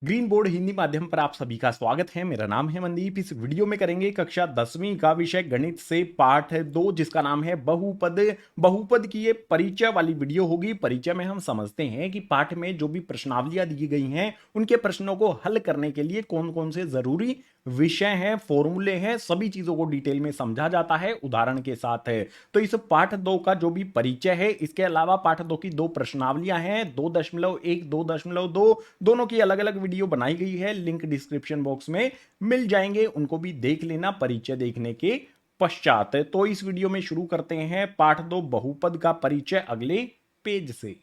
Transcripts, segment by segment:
Green board Hindi माध्यम पर आप सभी का स्वागत है। मेरा नाम है मनदीप। इस वीडियो में करेंगे कक्षा 10वीं का विषय गणित से पाठ 2 जिसका नाम है बहुपद। बहुपद की ये परिचय वाली वीडियो होगी। परिचय में हम समझते हैं कि पाठ में जो भी प्रश्नावलियां दी गई हैं उनके प्रश्नों को हल करने के लिए कौन कौन से जरूरी विषय हैं, फॉर्मूले हैं, सभी चीजों को डिटेल में समझा जाता है उदाहरण के साथ है। तो इस पाठ 2 का जो भी परिचय है, इसके अलावा पाठ 2 की 2 प्रश्नावलियां हैं, 2.1 2.2 दोनों की अलग अलग वीडियो बनाई गई है, लिंक डिस्क्रिप्शन बॉक्स में मिल जाएंगे, उनको भी देख लेना परिचय देखने के पश्चात। तो इस वीडियो में शुरू करते हैं पाठ 2 बहुपद का परिचय अगले पेज से।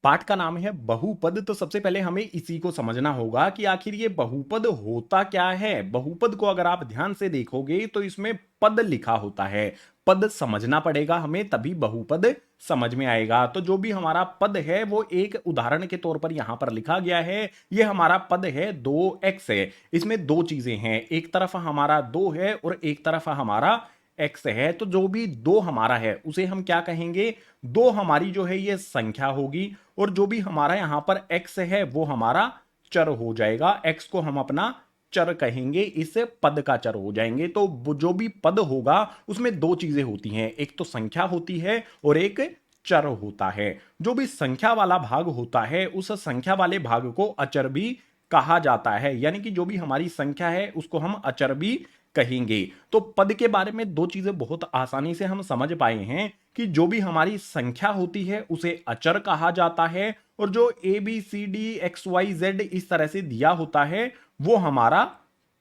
पाठ का नाम है बहुपद। तो सबसे पहले हमें इसी को समझना होगा कि आखिर ये बहुपद होता क्या है। बहुपद को अगर आप ध्यान से देखोगे तो इसमें पद लिखा होता है। पद समझना पड़ेगा हमें, तभी बहुपद समझ में आएगा। तो जो भी हमारा पद है वो एक उदाहरण के तौर पर यहां पर लिखा गया है। ये हमारा पद है 2x है। इसमें दो चीजें हैं, एक तरफ हमारा 2 है और एक तरफ हमारा x है। तो जो भी 2 हमारा है उसे हम क्या कहेंगे? 2 हमारी जो है ये संख्या होगी और जो भी हमारा यहां पर x है वो हमारा चर हो जाएगा। x को हम अपना चर कहेंगे, इससे पद का चर हो जाएंगे। तो जो भी पद होगा उसमें दो चीजें होती हैं, एक तो संख्या होती है और एक चर होता है। जो भी संख्या वाला भाग होता है उस संख्या वाले भाग को अचर भी कहा जाता है, यानी कि जो भी हमारी संख्या है उसको हम अचर भी कहेंगे। तो पद के बारे में दो चीजें बहुत आसानी से हम समझ पाए हैं कि जो भी हमारी संख्या होती है उसे अचर कहा जाता है और जो A B C D X Y Z इस तरह से दिया होता है वो हमारा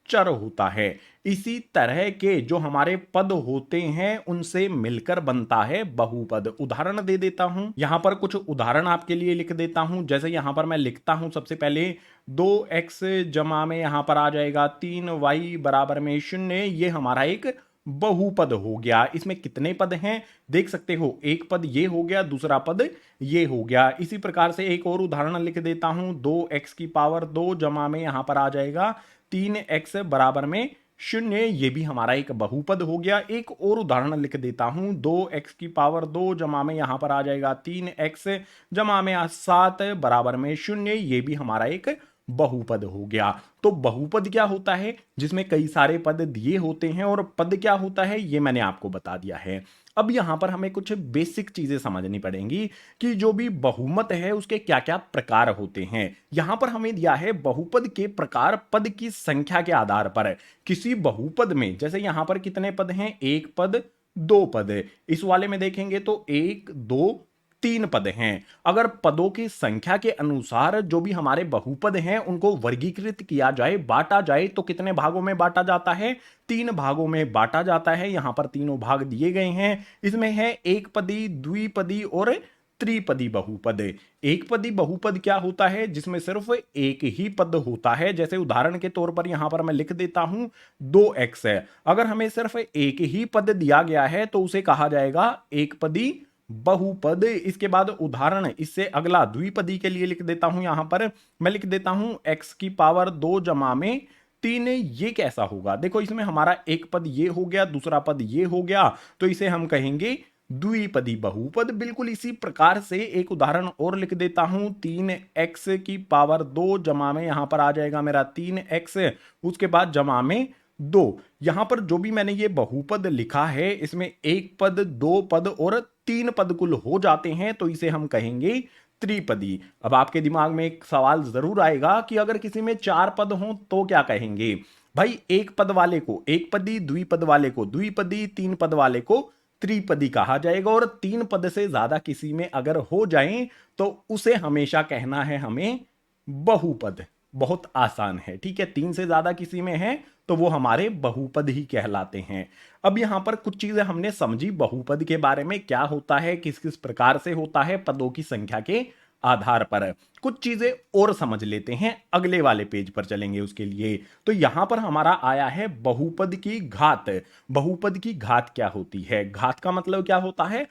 चर होता है। इसी तरह के जो हमारे पद होते हैं उनसे मिलकर बनता है बहुपद। उदाहरण दे देता हूं, यहां पर कुछ उदाहरण आपके लिए लिख देता हूं। जैसे यहां पर मैं लिखता हूं सबसे पहले 2x जमा में यहां पर आ जाएगा 3y बराबर में 0। ये हमारा एक बहुपद हो गया। इसमें कितने पद हैं देख सकते हो, एक पद ये हो गया, दूसरा पद ये हो गया। इसी प्रकार से एक और उदाहरण लिख देता हूं, 2x की पावर 2 जमा में यहां पर आ जाएगा 3x बराबर में 0। ये भी हमारा एक बहुपद हो गया। एक और उदाहरण लिख देता हूं, 2x की पावर 2 जमा में यहां पर आ जाएगा 3x जमा में 7 बराबर में 0। ये भी हमारा एक बहुपद हो गया। तो बहुपद क्या होता है? जिसमें कई सारे पद दिए होते हैं, और पद क्या होता है ये मैंने आपको बता दिया है। अब यहां पर हमें कुछ बेसिक चीजें समझनी पड़ेंगी कि जो भी बहुमत है उसके क्या क्या प्रकार होते हैं। यहां पर हमें दिया है बहुपद के प्रकार पद की संख्या के आधार पर। किसी बहुपद में जैसे यहां पर कितने पद हैं? एक पद, दो पद। इस वाले में देखेंगे तो एक, दो, 3 पद हैं। अगर पदों की संख्या के अनुसार जो भी हमारे बहुपद हैं उनको वर्गीकृत किया जाए, बांटा जाए, तो कितने भागों में बांटा जाता है? 3 भागों में बांटा जाता है। यहां पर तीनों भाग दिए गए हैं। इसमें है एक पदी, द्विपदी और त्रिपदी बहुपद। एक पदी बहुपद क्या होता है? जिसमें सिर्फ एक ही पद होता है। जैसे उदाहरण के तौर पर यहां पर मैं लिख देता हूं 2x है। अगर हमें सिर्फ एक ही पद दिया गया है तो उसे कहा जाएगा एक पदी बहुपद। इसके बाद उदाहरण इससे अगला द्विपदी के लिए लिख देता हूं। यहां पर मैं लिख देता हूं x की पावर 2 जमा में 3। ये कैसा होगा? देखो इसमें हमारा एक पद ये हो गया, दूसरा पद ये हो गया, तो इसे हम कहेंगे द्विपदी बहुपद। बिल्कुल इसी प्रकार से एक उदाहरण और लिख देता हूं, 3x की पावर 2 जमा में यहां पर आ जाएगा मेरा 3x, उसके बाद जमा में 2। यहां पर जो भी मैंने ये बहुपद लिखा है इसमें एक पद, दो पद और 3 पद कुल हो जाते हैं, तो इसे हम कहेंगे त्रिपदी। अब आपके दिमाग में एक सवाल जरूर आएगा कि अगर किसी में 4 पद हों तो क्या कहेंगे? भाई एक पद वाले को एक पदी, द्विपद वाले को द्विपदी, 3 पद वाले को त्रिपदी कहा जाएगा। और 3 पद से ज्यादा किसी में अगर हो जाए तो उसे हमेशा कहना है हमें बहुपद। बहुत आसान है, ठीक है। 3 से ज्यादा किसी में है तो वो हमारे बहुपद ही कहलाते हैं। अब यहां पर कुछ चीजें हमने समझी बहुपद के बारे में, क्या होता है, किस किस प्रकार से होता है पदों की संख्या के आधार पर। कुछ चीजें और समझ लेते हैं, अगले वाले पेज पर चलेंगे उसके लिए। तो यहां पर हमारा आया है बहुपद की घात। बहुपद की घात क्या होती है? घात का मतलब क्या होता है?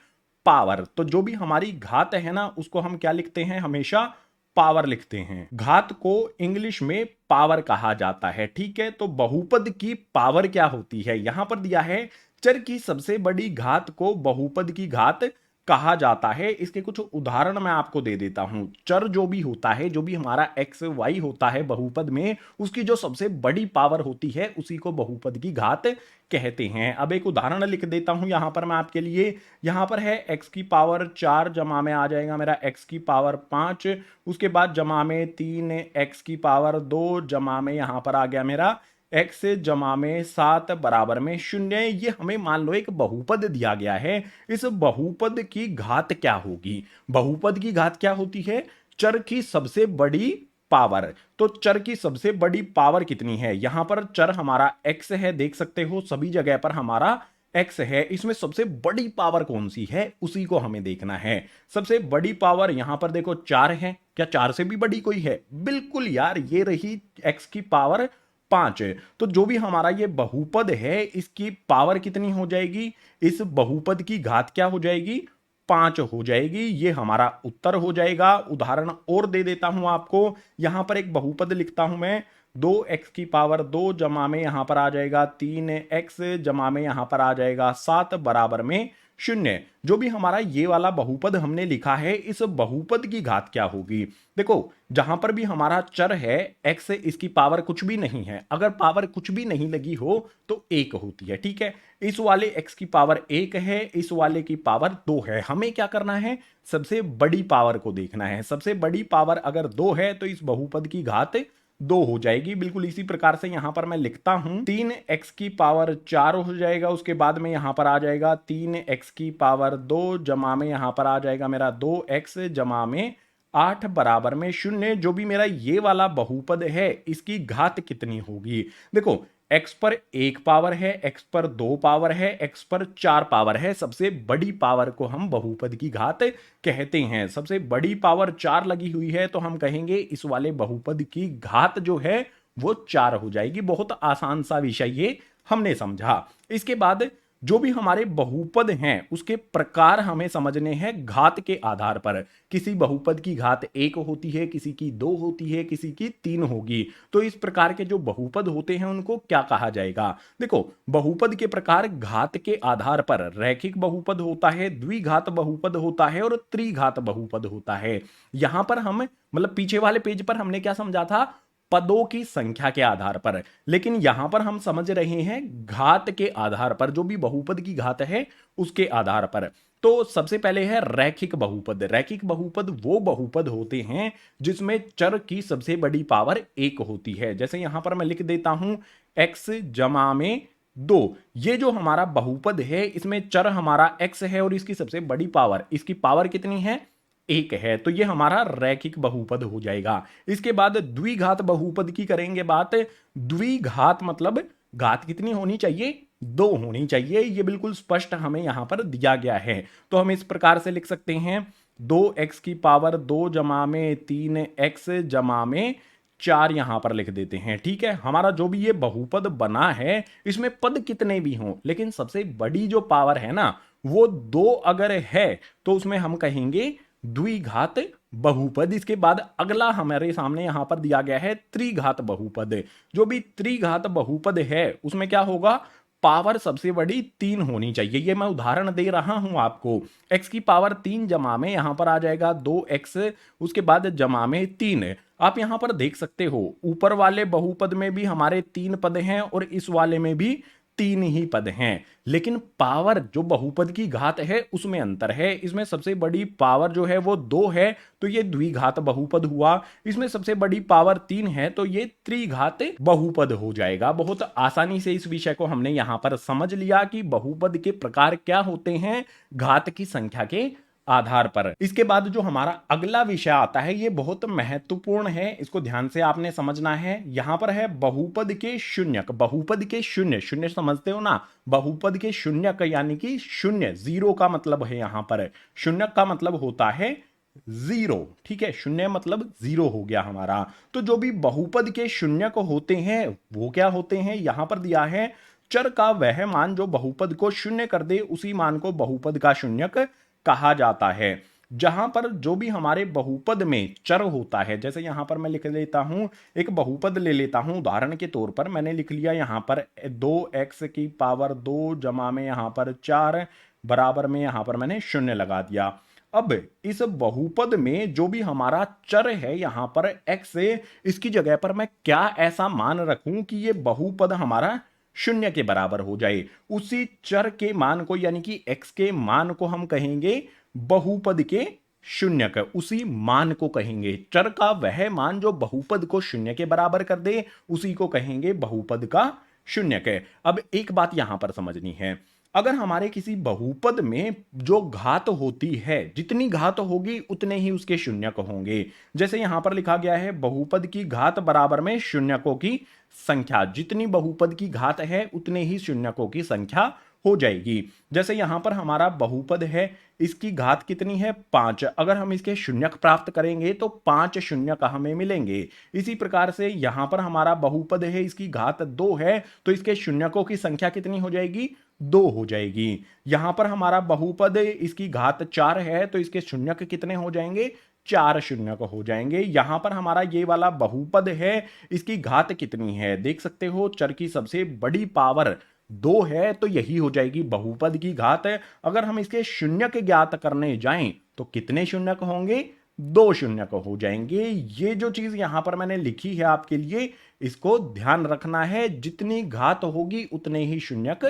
पावर। तो जो भी हमारी घात है ना उसको हम क्या लिखते हैं? हमेशा पावर लिखते हैं। घात को इंग्लिश में पावर कहा जाता है, ठीक है। तो बहुपद की पावर क्या होती है? यहां पर दिया है चर की सबसे बड़ी घात को बहुपद की घात कहा जाता है। इसके कुछ उदाहरण मैं आपको दे देता हूं। चर जो भी होता है, जो भी हमारा एक्स वाई होता है बहुपद में, उसकी जो सबसे बड़ी पावर होती है उसी को बहुपद की घात कहते हैं। अब एक उदाहरण लिख देता हूं यहां पर मैं आपके लिए। यहां पर है एक्स की पावर 4 जमा में आ जाएगा मेरा एक्स की पावर 5, उसके बाद जमा में 3 एक्स की पावर 2 जमा में यहां पर आ गया मेरा एक्स जमा में 7 बराबर में 0। ये हमें मान लो एक बहुपद दिया गया है। इस बहुपद की घात क्या होगी? बहुपद की घात क्या होती है? चर की सबसे बड़ी पावर। तो चर की सबसे बड़ी पावर कितनी है? यहां पर चर हमारा एक्स है, देख सकते हो सभी जगह पर हमारा एक्स है। इसमें सबसे बड़ी पावर कौन सी है उसी को हमें देखना है। सबसे बड़ी पावर यहां पर देखो 4 है। क्या 4 से भी बड़ी कोई है? बिल्कुल यार, ये रही एक्स की पावर 5। तो जो भी हमारा ये बहुपद है इसकी पावर कितनी हो जाएगी? इस बहुपद की घात क्या हो जाएगी? 5 हो जाएगी। ये हमारा उत्तर हो जाएगा। उदाहरण और दे देता हूं आपको। यहां पर एक बहुपद लिखता हूं मैं। 2x की पावर 2 जमा में यहां पर आ जाएगा 3x जमा में यहां पर आ जाएगा 7 बराबर में 0। जो भी हमारा ये वाला बहुपद हमने लिखा है, इस बहुपद की घात क्या होगी? देखो, जहां पर भी हमारा चर है x, इसकी पावर कुछ भी नहीं है। अगर पावर कुछ भी नहीं लगी हो तो 1 होती है, ठीक है। इस वाले x की पावर 1 है, इस वाले की पावर 2 है। हमें क्या करना है? सबसे बड़ी पावर को देखना है। सबसे बड़ी पावर अगर 2 है तो इस बहुपद की घात 2 हो जाएगी। बिल्कुल इसी प्रकार से यहां पर मैं लिखता हूं 3x की पावर 4 हो जाएगा। उसके बाद में यहां पर आ जाएगा 3x की पावर 2 जमा में यहां पर आ जाएगा मेरा 2x जमा में 8 बराबर में 0। जो भी मेरा ये वाला बहुपद है इसकी घात कितनी होगी? देखो, x पर 1 पावर है, x पर 2 पावर है, x पर 4 पावर है। सबसे बड़ी पावर को हम बहुपद की घात कहते हैं। सबसे बड़ी पावर 4 लगी हुई है तो हम कहेंगे इस वाले बहुपद की घात जो है वो 4 हो जाएगी। बहुत आसान सा विषय ये हमने समझा। इसके बाद जो भी हमारे बहुपद हैं उसके प्रकार हमें समझने हैं घात के आधार पर। किसी बहुपद की घात 1 होती है, किसी की 2 होती है, किसी की 3 होगी। तो इस प्रकार के जो बहुपद होते हैं उनको क्या कहा जाएगा? देखो, बहुपद के प्रकार घात के आधार पर रैखिक बहुपद होता है, द्विघात बहुपद होता है और त्रिघात बहुपद होता है। यहां पर हम मतलब पीछे वाले पेज पर हमने क्या समझा था? पदों की संख्या के आधार पर। लेकिन यहां पर हम समझ रहे हैं घात के आधार पर, जो भी बहुपद की घात है उसके आधार पर। तो सबसे पहले है रैखिक बहुपद। रैखिक बहुपद वो बहुपद होते हैं जिसमें चर की सबसे बड़ी पावर 1 होती है। जैसे यहां पर मैं लिख देता हूं x जमा में 2। ये जो हमारा बहुपद है इसमें चर हमारा x है और इसकी सबसे बड़ी पावर, इसकी पावर कितनी है? 1 है। तो ये हमारा रैखिक बहुपद हो जाएगा। इसके बाद द्विघात बहुपद की करेंगे बात। द्विघात मतलब घात कितनी होनी चाहिए? 2 होनी चाहिए। ये बिल्कुल स्पष्ट हमें यहां पर दिया गया है। तो हम इस प्रकार से लिख सकते हैं 2x की पावर 2 जमा में 3x जमा में 4 यहां पर लिख देते हैं, ठीक है। हमारा जो भी ये बहुपद बना है इसमें पद कितने भी हों, लेकिन सबसे बड़ी जो पावर है ना वो 2 अगर है तो उसमें हम कहेंगे द्विघात बहुपद। इसके बाद अगला हमारे सामने यहां पर दिया गया है त्रिघात बहुपद। जो भी त्रिघात बहुपद है उसमें क्या होगा? पावर सबसे बड़ी 3 होनी चाहिए। ये मैं उदाहरण दे रहा हूं आपको। x की पावर 3 जमा में यहां पर आ जाएगा 2x, उसके बाद जमा में 3। आप यहां पर देख सकते हो ऊपर वाले बहुपद में भी हमारे 3 पद हैं और इस वाले में भी 3 ही पद हैं। लेकिन पावर जो बहुपद की घात है उसमें अंतर है। इसमें सबसे बड़ी पावर जो है वो 2 है तो ये द्विघात बहुपद हुआ। इसमें सबसे बड़ी पावर 3 है तो ये त्रिघात बहुपद हो जाएगा। बहुत आसानी से इस विषय को हमने यहां पर समझ लिया कि बहुपद के प्रकार क्या होते हैं घात की संख्या के आधार पर। इसके बाद जो हमारा अगला विषय आता है ये बहुत महत्वपूर्ण है, इसको ध्यान से आपने समझना है। यहां पर है बहुपद के शून्यक। बहुपद के शून्य, शून्य समझते हो ना? बहुपद के शून्यक यानी कि शून्य, जीरो का मतलब है यहां पर। शून्यक का मतलब होता है जीरो, ठीक है। शून्य मतलब जीरो हो गया हमारा। तो जो भी बहुपद के शून्यक होते हैं वो क्या होते हैं? यहां पर दिया है चर का वह मान जो बहुपद को शून्य कर दे उसी मान को बहुपद का शून्यक कहा जाता है। जहां पर जो भी हमारे बहुपद में चर होता है, जैसे यहां पर मैं लिख लेता हूं, एक बहुपद ले लेता हूं उदाहरण के तौर पर। मैंने लिख लिया यहां पर 2x की पावर 2 जमा में यहां पर 4 बराबर में यहां पर मैंने शून्य लगा दिया। अब इस बहुपद में जो भी हमारा चर है यहां पर x है, इसकी जगह पर मैं क्या ऐसा मान रखूं कि ये बहुपद हमारा शून्य के बराबर हो जाए। उसी चर के मान को यानी कि x के मान को हम कहेंगे बहुपद के शून्यक, उसी मान को कहेंगे चर का वह मान जो बहुपद को शून्य के बराबर कर दे, उसी को कहेंगे बहुपद का शून्यक। अब एक बात यहां पर समझनी है, अगर हमारे किसी बहुपद में जो घात होती है, जितनी घात होगी उतने ही उसके शून्यक होंगे। जैसे यहां पर लिखा गया है बहुपद की घात बराबर में शून्यकों की संख्या, जितनी बहुपद की घात है उतने ही शून्यकों की संख्या हो जाएगी। जैसे यहां पर हमारा बहुपद है, इसकी घात कितनी है 5, अगर हम इसके शून्यक प्राप्त करेंगे तो 5 शून्यक हमें मिलेंगे। इसी प्रकार से यहां पर हमारा बहुपद है, इसकी घात 2 है, तो इसके शून्यकों की संख्या कितनी हो जाएगी 2 हो जाएगी। यहां पर हमारा बहुपद है, इसकी घात 4 है, तो इसके शून्यक कितने हो जाएंगे 4 शून्यक हो जाएंगे। यहां पर हमारा ये वाला बहुपद है, इसकी घात कितनी है देख सकते हो, चर की सबसे बड़ी पावर 2 है, तो यही हो जाएगी बहुपद की घात। अगर हम इसके शून्यक ज्ञात करने जाएं तो कितने शून्यक होंगे 2 शून्यक हो जाएंगे। ये जो चीज यहां पर मैंने लिखी है आपके लिए, इसको ध्यान रखना है, जितनी घात होगी उतने ही शून्यक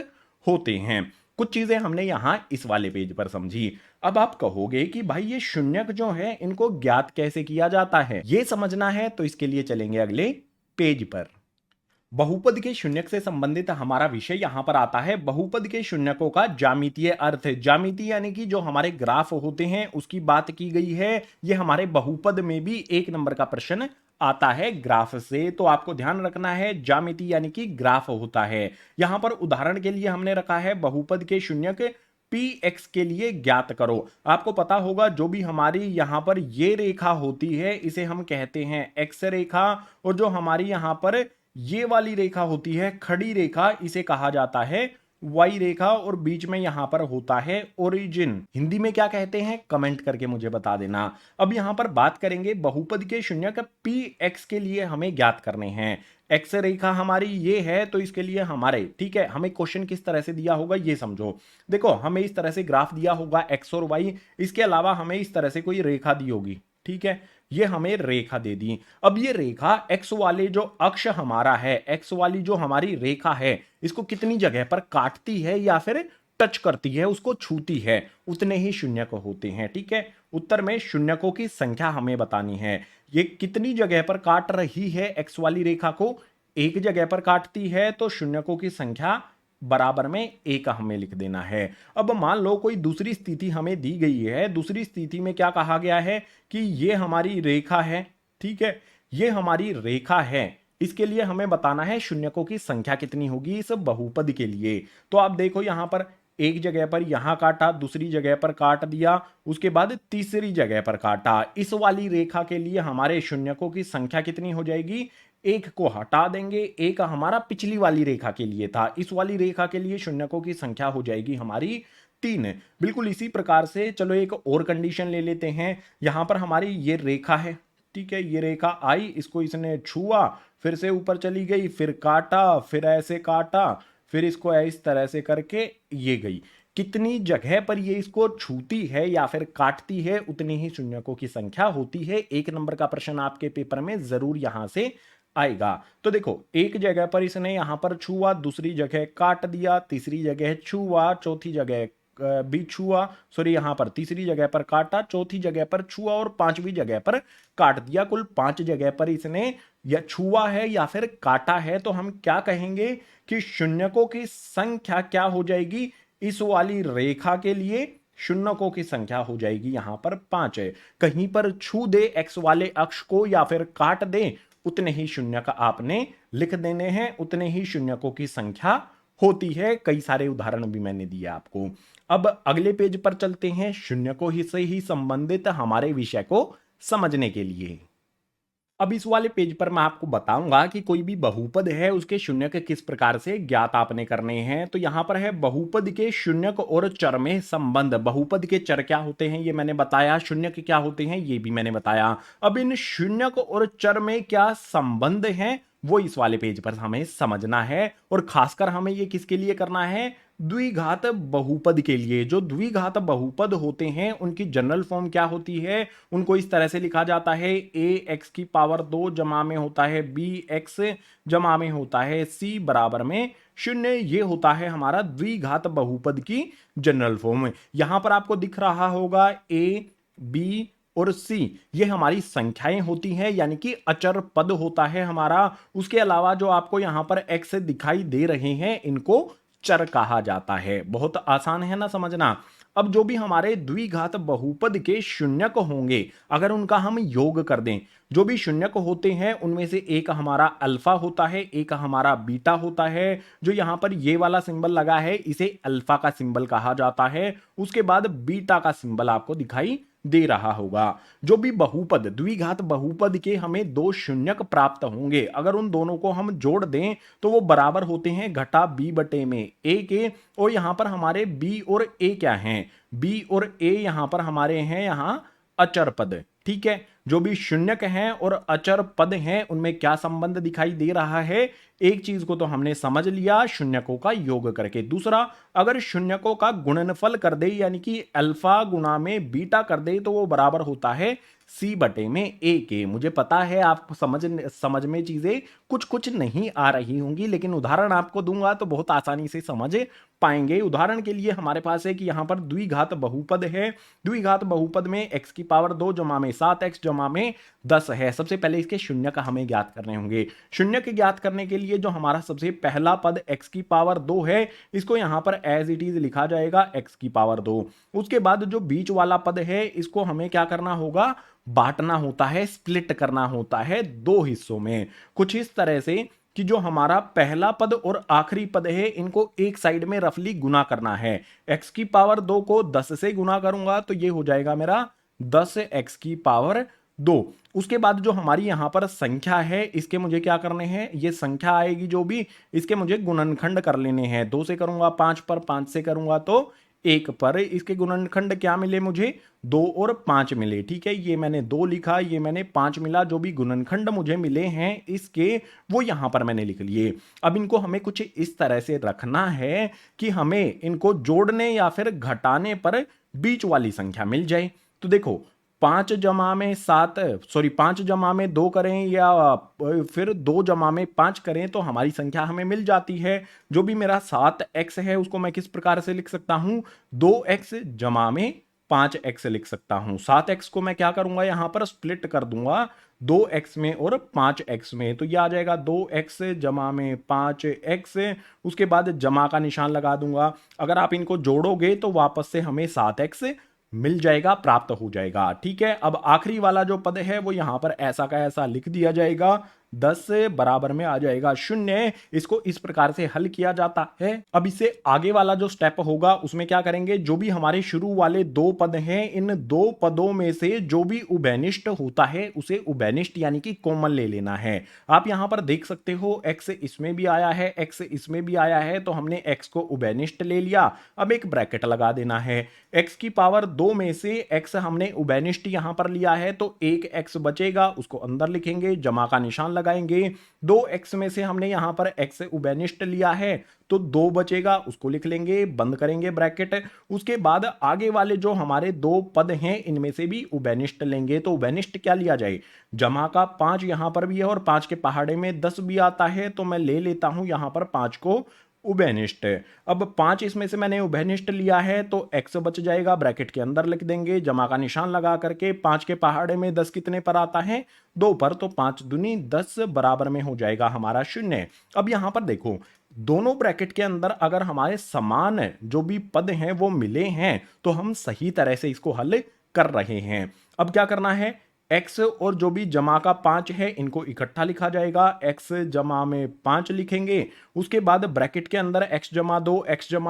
होते हैं। कुछ चीजें हमने यहां इस वाले पेज पर समझी। अब आप कहोगे कि भाई ये शून्यक जो है इनको ज्ञात कैसे किया जाता है, ये समझना है, तो इसके लिए चलेंगे अगले पेज पर। बहुपद के शून्यक से संबंधित हमारा विषय यहां पर आता है बहुपद के शून्यकों का ज्यामितीय अर्थ। ज्यामिति यानी कि जो हमारे ग्राफ होते हैं उसकी बात की गई है। ये हमारे बहुपद में भी 1 नंबर का प्रश्न आता है ग्राफ से, तो आपको ध्यान रखना है ज्यामिति यानी कि ग्राफ होता है। यहां पर उदाहरण के लिए हमने रखा है बहुपद के शून्यक px के लिए ज्ञात करो। आपको पता होगा जो भी हमारी यहां पर ये रेखा होती है इसे हम कहते हैं x रेखा, और जो हमारी यहां पर ये वाली रेखा होती है खड़ी रेखा, इसे कहा जाता है y रेखा, और बीच में यहां पर होता है ओरिजिन। हिंदी में क्या कहते हैं कमेंट करके मुझे बता देना। अब यहां पर बात करेंगे बहुपद के शून्यक px के लिए हमें ज्ञात करने हैं। x रेखा हमारी ये है, तो इसके लिए हमारे ठीक है, हमें क्वेश्चन किस तरह से दिया होगा ये समझो। देखो हमें इस तरह से ग्राफ दिया होगा x और y, इसके अलावा हमें इस तरह से कोई रेखा दी होगी, ठीक है, ये हमें रेखा दे दी। अब ये रेखा x वाले जो अक्ष हमारा है, x वाली जो हमारी रेखा है, इसको कितनी जगह पर काटती है या फिर टच करती है, उसको छूती है, उतने ही शून्यक होते हैं। ठीक है, उत्तर में शून्यकों की संख्या हमें बतानी है। ये कितनी जगह पर काट रही है x वाली रेखा को, एक जगह पर काटती है, तो शून्यकों की संख्या बराबर में 1 हमें लिख देना है। अब मान लो कोई दूसरी स्थिति हमें दी गई है, दूसरी स्थिति में क्या कहा गया है कि ये हमारी रेखा है, ठीक है, ये हमारी रेखा है, इसके लिए हमें बताना है शून्यकों की संख्या कितनी होगी इस बहुपद के लिए। तो आप देखो यहां पर एक जगह पर यहां काटा, दूसरी जगह पर काट दिया, उसके बाद तीसरी जगह पर काटा। इस वाली रेखा के लिए हमारे शून्यकों की संख्या कितनी हो जाएगी, 1 को हटा देंगे, 1 हमारा पिछली वाली रेखा के लिए था, इस वाली रेखा के लिए शून्यकों की संख्या हो जाएगी हमारी 3। बिल्कुल इसी प्रकार से चलो एक और कंडीशन ले लेते हैं। यहां पर हमारी ये रेखा है, ठीक है, ये रेखा आई, इसको इसने छुआ, फिर से ऊपर चली गई, फिर काटा, फिर ऐसे काटा, फिर इसको इस तरह से करके ये गई। कितनी जगह पर ये इसको छूती है या फिर काटती है, उतनी ही शून्यकों की संख्या होती है। 1 नंबर का प्रश्न आपके पेपर में जरूर यहां से आएगा। तो देखो एक जगह पर इसने यहां पर छुआ, दूसरी जगह काट दिया, तीसरी जगह छुआ, चौथी जगह भी छुआ, सॉरी यहां पर तीसरी जगह पर काटा, चौथी जगह पर छुआ और पांचवी जगह पर काट दिया। कुल 5 जगह पर इसने या छुआ है या फिर काटा है। तो हम क्या कहेंगे कि शून्यकों की संख्या क्या हो जाएगी, इस वाली रेखा के लिए शून्यकों की संख्या हो जाएगी यहां पर 5 है। कहीं पर छू दे एक्स वाले अक्ष को या फिर काट दे, उतने ही शून्यक आपने लिख देने हैं, उतने ही शून्यकों की संख्या होती है। कई सारे उदाहरण भी मैंने दिए आपको। अब अगले पेज पर चलते हैं शून्यकों से ही संबंधित हमारे विषय को समझने के लिए। अब इस वाले पेज पर मैं आपको बताऊंगा कि कोई भी बहुपद है उसके शून्यक किस प्रकार से ज्ञात आपने करने हैं। तो यहां पर है बहुपद के शून्यक और चर में संबंध। बहुपद के चर क्या होते हैं ये मैंने बताया, शून्यक क्या होते हैं ये भी मैंने बताया। अब इन शून्यक और चर में क्या संबंध है वो इस वाले पेज पर हमें समझना है, और खासकर हमें ये किसके लिए करना है, द्विघात बहुपद के लिए। जो द्विघात बहुपद होते हैं उनकी जनरल फॉर्म क्या होती है, उनको इस तरह से लिखा जाता है, ए एक्स की पावर 2 जमा में होता है बी एक्स जमा में होता है सी बराबर में 0। ये होता है हमारा द्विघात बहुपद की जनरल फॉर्म। यहां पर आपको दिख रहा होगा ए बी और सी, ये हमारी संख्याएं होती हैं, यानी कि अचर पद होता है हमारा। उसके अलावा जो आपको यहां पर एक्स दिखाई दे रहे हैं इनको चर कहा जाता है। बहुत आसान है ना समझना। अब जो भी हमारे द्विघात बहुपद के शून्यक होंगे, अगर उनका हम योग कर दें, जो भी शून्यक होते हैं उनमें से एक हमारा अल्फा होता है, एक हमारा बीटा होता है। जो यहां पर ये वाला सिंबल लगा है इसे अल्फा का सिंबल कहा जाता है। उसके बाद बीटा का सिंबल आपको दिखाई दे रहा होगा। जो भी बहुपद, द्विघात बहुपद के हमें दो शून्यक प्राप्त होंगे, अगर उन दोनों को हम जोड़ दें तो वो बराबर होते हैं घटा बी बटे में ए के। और यहां पर हमारे बी और ए क्या हैं, बी और ए यहां पर हमारे हैं यहां अचर पद। ठीक है, जो भी शून्यक हैं और अचर पद हैं उनमें क्या संबंध दिखाई दे रहा है, एक चीज को तो हमने समझ लिया शून्यकों का योग करके। दूसरा, अगर शून्यकों का गुणनफल कर दे यानी कि अल्फा गुणा में बीटा कर दे तो वो बराबर होता है सी बटे में ए के। मुझे पता है आपको समझ में चीजें कुछ कुछ नहीं आ रही होंगी, लेकिन उदाहरण आपको दूंगा तो बहुत आसानी से समझ पाएंगे। उदाहरण के लिए हमारे पास है कि यहां पर द्विघात बहुपद है। द्विघात बहुपद में x की पावर 2 जमा में 7x जमा में 10 है। सबसे पहले इसके शून्य का हमें ज्ञात करने होंगे। शून्य के ज्ञात करने के लिए जो हमारा सबसे पहला पद x की पावर 2 है, इसको यहां पर एज इट इज लिखा जाएगा x की पावर 2। उसके बाद जो बीच वाला पद है इसको हमें क्या करना होगा, बांटना होता है, स्प्लिट करना होता है दो हिस्सों में। कुछ इस तरह से कि जो हमारा पहला पद और आखिरी पद है इनको एक साइड में रफली गुना करना है। x की पावर 2 को 10 से गुना करूंगा तो ये हो जाएगा मेरा 10x की पावर 2। उसके बाद जो हमारी यहां पर संख्या है इसके मुझे क्या करने हैं, ये संख्या आएगी जो भी, इसके मुझे गुणनखंड कर लेने हैं। 2 से करूंगा 5 पर, 5 से करूंगा तो 1 पर। इसके गुणनखंड क्या मिले मुझे, 2 और 5 मिले। ठीक है, ये मैंने 2 लिखा, ये मैंने 5 मिला। जो भी गुणनखंड मुझे मिले हैं इसके वो यहां पर मैंने लिख लिए। अब इनको हमें कुछ इस तरह से रखना है कि हमें इनको जोड़ने या फिर घटाने पर बीच वाली संख्या मिल जाए। तो देखो 5 जमा में 7, सॉरी 5 जमा में 2 करें या फिर 2 जमा में 5 करें तो हमारी संख्या हमें मिल जाती है। जो भी मेरा 7x है उसको मैं किस प्रकार से लिख सकता हूं, 2x जमा में 5x लिख सकता हूं। 7x को मैं क्या करूंगा, यहां पर स्प्लिट कर दूंगा 2x में और 5x में, तो यह आ जाएगा 2x जमा में 5x। उसके बाद जमा का निशान लगा दूंगा। अगर आप इनको जोड़ोगे तो वापस से हमें 7x मिल जाएगा, प्राप्त हो जाएगा। ठीक है, अब आखिरी वाला जो पद है वो यहां पर ऐसा का ऐसा लिख दिया जाएगा, 10 से बराबर में आ जाएगा 0। इसको इस प्रकार से हल किया जाता है। अब इससे आगे वाला जो स्टेप होगा उसमें क्या करेंगे, जो भी हमारे शुरू वाले 2 पद हैं इन 2 पदों में से जो भी उभयनिष्ठ होता है उसे उभयनिष्ठ यानी कि कॉमन ले लेना है। आप यहां पर देख सकते हो x इसमें भी आया है, x इसमें भी आया है, तो हमने x को उभयनिष्ठ ले लिया। अब एक ब्रैकेट लगा देना है। x की पावर 2 में से x हमने उभयनिष्ठ यहां पर लिया है तो एक x बचेगा, उसको अंदर लिखेंगे, जमा का निशान लगाएंगे। 2x में से हमने यहां पर x उभयनिष्ठ लिया है तो 2 बचेगा, उसको लिख लेंगे, बंद करेंगे ब्रैकेट। उसके बाद आगे वाले जो हमारे 2 पद हैं इनमें से भी उभयनिष्ठ लेंगे। तो उभयनिष्ठ क्या लिया जाए, जमा का 5 यहां पर भी है और 5 के पहाड़े में 10 भी आता है, तो मैं ले लेता हूं यहां पर 5 को उभयनिष्ठ। अब 5 इसमें से मैंने उभयनिष्ठ लिया है तो x बच जाएगा, ब्रैकेट के अंदर लिख देंगे, जमा का निशान लगा करके। 5 के पहाड़े में 10 कितने पर आता है, 2 पर, तो 5 दूनी 10 बराबर में हो जाएगा हमारा 0। अब यहां पर देखो दोनों ब्रैकेट के अंदर अगर हमारे समान जो भी पद हैं वो मिले हैं तो हम सही तरह से इसको हल कर रहे हैं। अब क्या करना है, x और जो भी जमा का 5 है इनको इकट्ठा लिखा जाएगा, x जमा में 5 लिखेंगे। उसके बाद ब्रैकेट के अंदर x जमा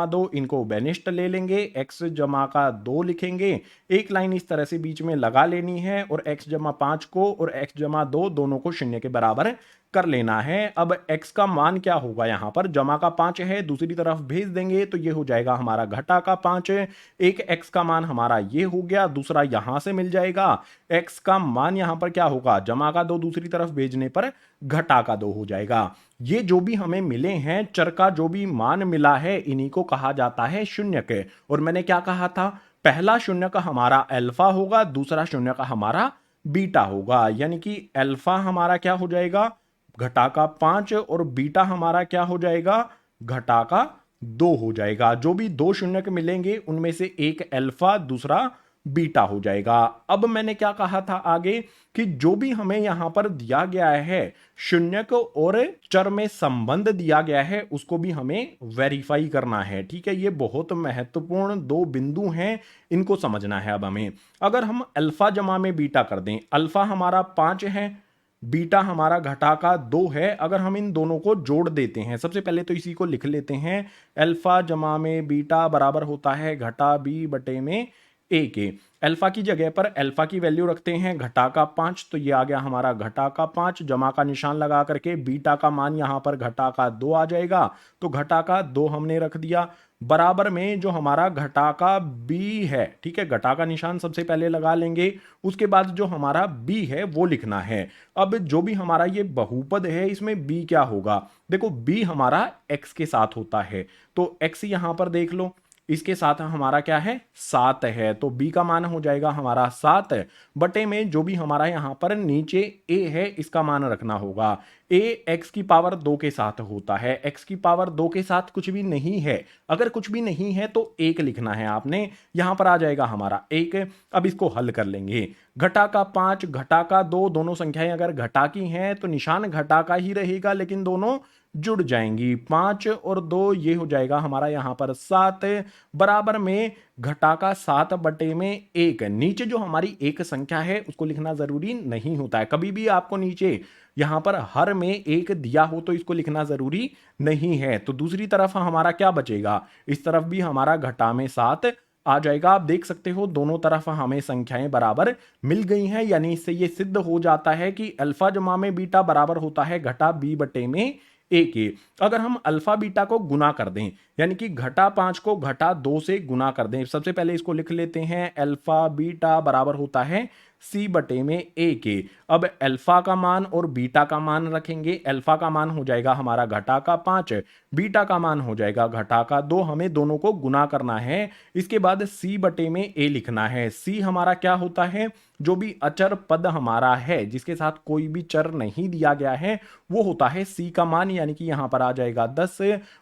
2 इनको उभयनिष्ठ ले लेंगे, x जमा का 2 लिखेंगे। एक लाइन इस तरह से बीच में लगा लेनी है और x जमा 5 को और x जमा 2 दोनों को 0 के बराबर कर लेना है। अब x का मान क्या होगा, यहां पर जमा का 5 है, दूसरी तरफ भेज देंगे तो ये हो जाएगा हमारा घटा का 5। एक x का मान हमारा ये हो गया, दूसरा यहां से मिल जाएगा। x का मान यहां पर क्या होगा, जमा का 2 दूसरी तरफ भेजने पर घटा का 2 हो जाएगा। ये जो भी हमें मिले हैं चर का जो भी मान मिला है, इन्हीं को कहा जाता है शून्यक। और मैंने क्या कहा था, पहला शून्यक हमारा अल्फा होगा, दूसरा शून्यक हमारा बीटा होगा। यानी कि अल्फा हमारा क्या हो जाएगा, घटा का 5, और बीटा हमारा क्या हो जाएगा, घटा का 2 हो जाएगा। जो भी दो शून्यक मिलेंगे उनमें से एक अल्फा, दूसरा बीटा हो जाएगा। अब मैंने क्या कहा था आगे कि जो भी हमें यहां पर दिया गया है शून्यक और चर में संबंध दिया गया है, उसको भी हमें वेरीफाई करना है। ठीक है, ये बहुत महत्वपूर्ण दो बिंदु हैं, इनको समझना है। अब हमें अगर हम अल्फा जमा में बीटा कर दें, अल्फा हमारा 5 है, बीटा हमारा घटा का 2 है। अगर हम इन दोनों को जोड़ देते हैं, सबसे पहले तो इसी को लिख लेते हैं, अल्फा जमा में बीटा बराबर होता है घटा बी बटे में ए के। अल्फा की जगह पर अल्फा की वैल्यू रखते हैं घटा का 5, तो ये आ गया हमारा घटा का 5, जमा का निशान लगा करके बीटा का मान यहां पर घटा का 2 आ जाएगा, तो घटा का 2 हमने रख दिया, बराबर में जो हमारा घटा का बी है। ठीक है, घटा का निशान सबसे पहले लगा लेंगे, उसके बाद जो हमारा बी है वो लिखना है। अब जो भी हमारा ये बहुपद है, इसमें बी क्या होगा, देखो बी हमारा एक्स के साथ होता है, तो एक्स यहां पर देख लो, इसके साथ हमारा क्या है, 7 है, तो b का मान हो जाएगा हमारा 7 बटे में जो भी हमारा यहां पर नीचे a है, इसका मान रखना होगा। a x की पावर 2 के साथ होता है, x की पावर 2 के साथ कुछ भी नहीं है, अगर कुछ भी नहीं है तो 1 लिखना है आपने, यहां पर आ जाएगा हमारा 1। अब इसको हल कर लेंगे, घटा का 5 घटा का 2, दोनों संख्याएं अगर घटा की हैं तो निशान घटा का ही रहेगा, लेकिन दोनों जुड़ जाएंगी, 5 और 2 ये हो जाएगा हमारा यहां पर 7, बराबर में घटा का 7 बटे में 1। नीचे जो हमारी एक संख्या है उसको लिखना जरूरी नहीं होता है, कभी भी आपको नीचे यहां पर हर में एक दिया हो तो इसको लिखना जरूरी नहीं है। तो दूसरी तरफ हमारा क्या बचेगा, इस तरफ भी हमारा घटा में 7 आ जाएगा। आप देख सकते हो दोनों तरफ हमें संख्याएं बराबर मिल गई हैं, यानी इससे ये सिद्ध हो जाता है कि अल्फा जमा में बीटा बराबर होता है घटा बी बटे में ए के। अगर हम अल्फा बीटा को गुना कर दें, यानी कि घटा 5 को घटा 2 से गुना कर दें, सबसे पहले इसको लिख लेते हैं, अल्फा बीटा बराबर होता है सी बटे में ए के। अब अल्फा का मान और बीटा का मान रखेंगे, अल्फा का मान हो जाएगा हमारा घटा का 5, बीटा का मान हो जाएगा घटा का 2, हमें दोनों को गुना करना है। इसके बाद सी बटे में ए लिखना है। सी हमारा क्या होता है, जो भी अचर पद हमारा है जिसके साथ कोई भी चर नहीं दिया गया है वो होता है सी का मान, यानी कि यहां पर आ जाएगा 10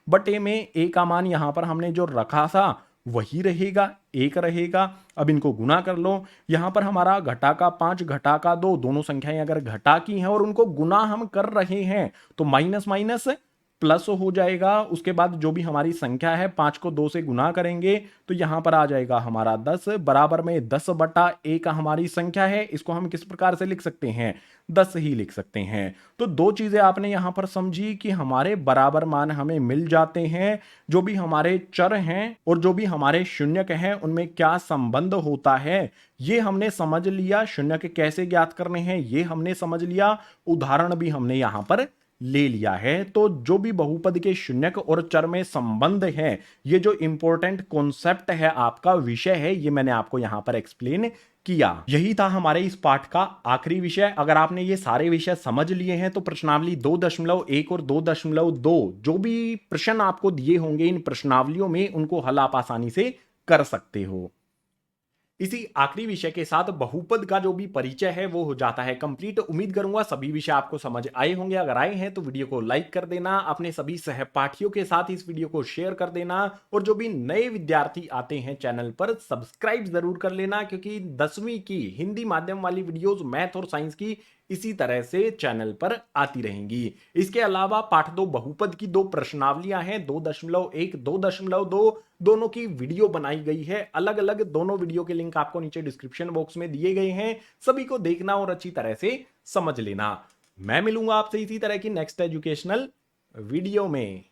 बटे में ए का मान यहां पर हमने जो रखा था वही रहेगा, 1 रहेगा। अब इनको गुना कर लो, यहां पर हमारा घटा का 5 घटा का 2, दोनों संख्याएं अगर घटा की हैं और उनको गुना हम कर रहे हैं तो माइनस माइनस प्लस हो जाएगा। उसके बाद जो भी हमारी संख्या है 5 को 2 से गुना करेंगे तो यहां पर आ जाएगा हमारा 10, बराबर में 10 बटा ए का हमारी संख्या है, इसको हम किस प्रकार से लिख सकते हैं, 10 ही लिख सकते हैं। तो दो चीजें आपने यहां पर समझी कि हमारे बराबर मान हमें मिल जाते हैं, जो भी हमारे चर हैं और जो भी हमारे शून्यक हैं उनमें क्या संबंध होता है ये हमने समझ लिया। शून्यक कैसे ज्ञात करने हैं ये हमने समझ लिया, उदाहरण भी हमने यहां पर ले लिया है। तो जो भी बहुपद के शून्यक और चर में संबंध है, ये जो इंपॉर्टेंट कॉन्सेप्ट है, आपका विषय है, ये मैंने आपको यहां पर एक्सप्लेन किया। यही था हमारे इस पाठ का आखिरी विषय। अगर आपने ये सारे विषय समझ लिए हैं तो प्रश्नावली 2.1 और 2.2 जो भी प्रश्न आपको दिए होंगे इन प्रश्नावलियों में, उनको हल आप आसानी से कर सकते हो। इसी आखिरी विषय के साथ बहुपद का जो भी परिचय है वो हो जाता है कंप्लीट। उम्मीद करूंगा सभी विषय आपको समझ आए होंगे। अगर आए हैं तो वीडियो को लाइक कर देना, अपने सभी सहपाठियों के साथ इस वीडियो को शेयर कर देना, और जो भी नए विद्यार्थी आते हैं चैनल पर सब्सक्राइब जरूर कर लेना, क्योंकि 10वीं की हिंदी माध्यम वाली वीडियोस मैथ और साइंस की इसी तरह से चैनल पर आती रहेंगी। इसके अलावा पाठ 2 बहुपद की 2 प्रश्नावलियां हैं, 2.1 2.2 दोनों की वीडियो बनाई गई है अलग अलग। दोनों वीडियो के लिंक आपको नीचे डिस्क्रिप्शन बॉक्स में दिए गए हैं, सभी को देखना और अच्छी तरह से समझ लेना। मैं मिलूंगा आपसे इसी तरह की नेक्स्ट एजुकेशनल वीडियो में।